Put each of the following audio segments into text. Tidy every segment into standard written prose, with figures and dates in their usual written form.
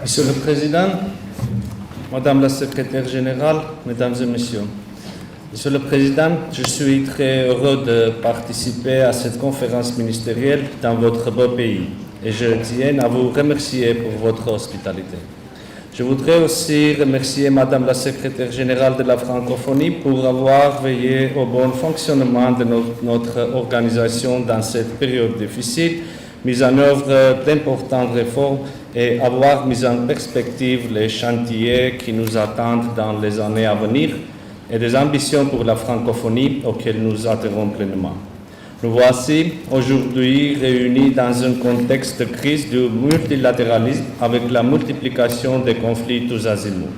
Monsieur le Président, Madame la Secrétaire Générale, Mesdames et Messieurs. Monsieur le Président, je suis très heureux de participer à cette conférence ministérielle dans votre beau pays et je tiens à vous remercier pour votre hospitalité. Je voudrais aussi remercier Madame la Secrétaire Générale de la Francophonie pour avoir veillé au bon fonctionnement de notre organisation dans cette période difficile, mis en œuvre d'importantes réformes et avoir mis en perspective les chantiers qui nous attendent dans les années à venir et des ambitions pour la francophonie auxquelles nous adhérons pleinement. Nous voici aujourd'hui réunis dans un contexte de crise du multilatéralisme avec la multiplication des conflits tous azimuts.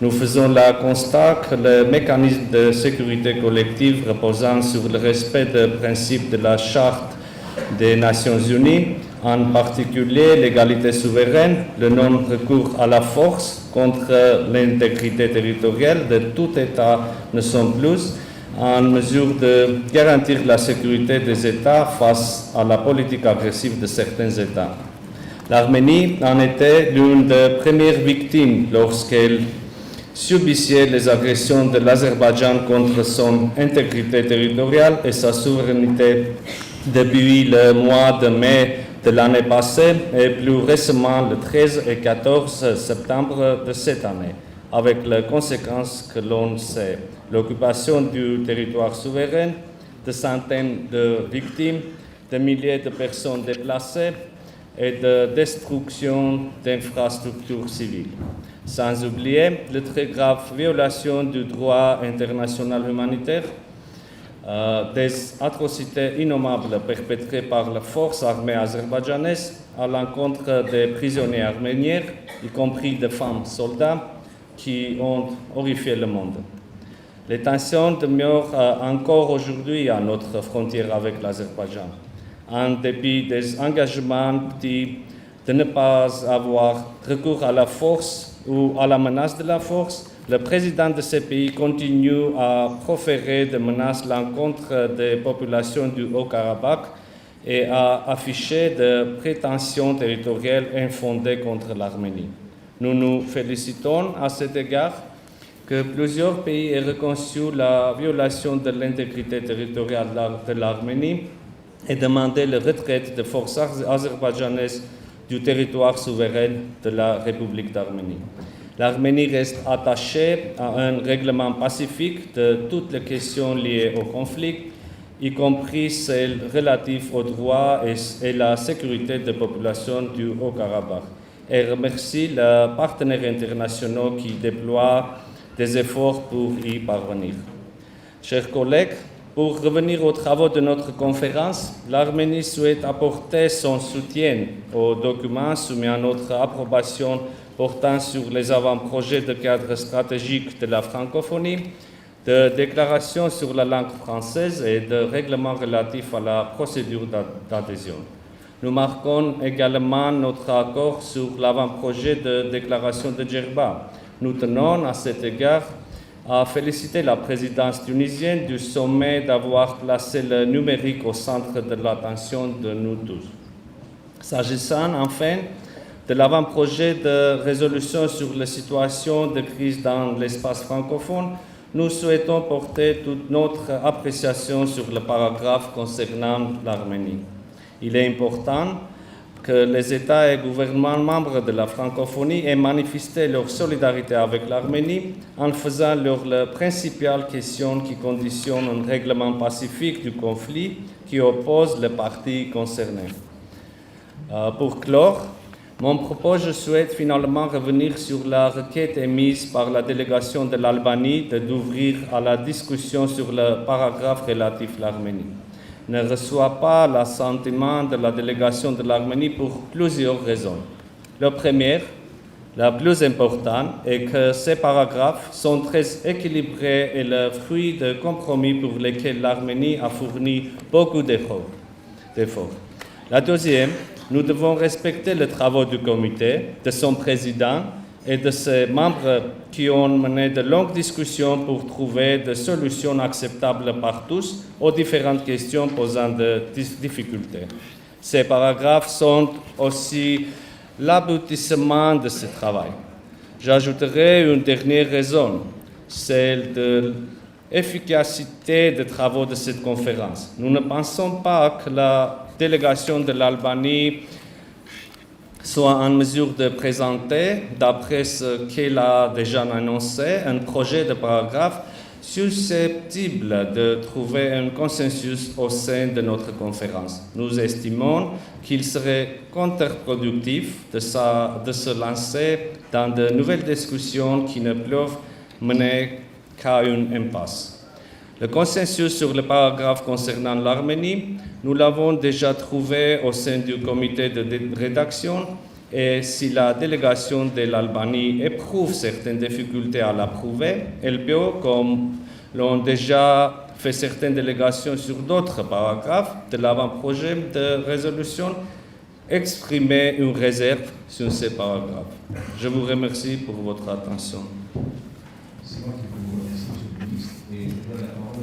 Nous faisons le constat que le mécanisme de sécurité collective reposant sur le respect des principes de la Charte des Nations Unies, en particulier l'égalité souveraine, le non-recours à la force contre l'intégrité territoriale de tout État ne sont plus en mesure de garantir la sécurité des États face à la politique agressive de certains États. L'Arménie en était l'une des premières victimes lorsqu'elle subissait les agressions de l'Azerbaïdjan contre son intégrité territoriale et sa souveraineté depuis le mois de mai de l'année passée et plus récemment le 13 et 14 septembre de cette année, avec les conséquences que l'on sait. L'occupation du territoire souverain, de centaines de victimes, de milliers de personnes déplacées et de destruction d'infrastructures civiles. Sans oublier les très graves violations du droit international humanitaire, des atrocités innommables perpétrées par la force armée azerbaïdjanaise à l'encontre des prisonniers arméniens, y compris des femmes soldats, qui ont horrifié le monde. Les tensions demeurent encore aujourd'hui à notre frontière avec l'Azerbaïdjan. En dépit des engagements de ne pas avoir recours à la force ou à la menace de la force, le président de ce pays continue à proférer des menaces à l'encontre des populations du Haut-Karabakh et à afficher des prétentions territoriales infondées contre l'Arménie. Nous nous félicitons à cet égard que plusieurs pays aient reconnu la violation de l'intégrité territoriale de l'Arménie et demandé le retrait des forces azerbaïdjanaises du territoire souverain de la République d'Arménie. L'Arménie reste attachée à un règlement pacifique de toutes les questions liées au conflit, y compris celles relatives aux droits et la sécurité des populations du Haut-Karabakh, et remercie les partenaires internationaux qui déploient des efforts pour y parvenir. Chers collègues, pour revenir aux travaux de notre conférence, l'Arménie souhaite apporter son soutien aux documents soumis à notre approbation portant sur les avant-projets de cadre stratégique de la francophonie, de déclarations sur la langue française et de règlements relatifs à la procédure d'adhésion. Nous marquons également notre accord sur l'avant-projet de déclaration de Djerba. Nous tenons à cet égard à féliciter la présidence tunisienne du sommet d'avoir placé le numérique au centre de l'attention de nous tous. S'agissant enfin de l'avant-projet de résolution sur la situation de crise dans l'espace francophone, nous souhaitons porter toute notre appréciation sur le paragraphe concernant l'Arménie. Il est important que les États et gouvernements membres de la francophonie aient manifesté leur solidarité avec l'Arménie en faisant la principale question qui conditionne un règlement pacifique du conflit qui oppose les parties concernées. Pour clore mon propos, je souhaite finalement revenir sur la requête émise par la délégation de l'Albanie d'ouvrir à la discussion sur le paragraphe relatif à l'Arménie. Ne reçoit pas l'assentiment de la délégation de l'Arménie pour plusieurs raisons. La première, la plus importante, est que ces paragraphes sont très équilibrés et le fruit de compromis pour lesquels l'Arménie a fourni beaucoup d'efforts. La deuxième, nous devons respecter les travaux du comité, de son président et de ses membres qui ont mené de longues discussions pour trouver des solutions acceptables par tous aux différentes questions posant des difficultés. Ces paragraphes sont aussi l'aboutissement de ce travail. J'ajouterai une dernière raison, celle de l'efficacité des travaux de cette conférence. Nous ne pensons pas que la délégation de l'Albanie soit en mesure de présenter, d'après ce qu'elle a déjà annoncé, un projet de paragraphe susceptible de trouver un consensus au sein de notre conférence. Nous estimons qu'il serait contre-productif de se lancer dans de nouvelles discussions qui ne peuvent mener qu'à une impasse. Le consensus sur le paragraphe concernant l'Arménie, nous l'avons déjà trouvé au sein du comité de rédaction et si la délégation de l'Albanie éprouve certaines difficultés à l'approuver, elle peut, comme l'ont déjà fait certaines délégations sur d'autres paragraphes de l'avant-projet de résolution, exprimer une réserve sur ces paragraphes. Je vous remercie pour votre attention. C'est moi qui vous remercie, Monsieur le ministre, et je donne la parole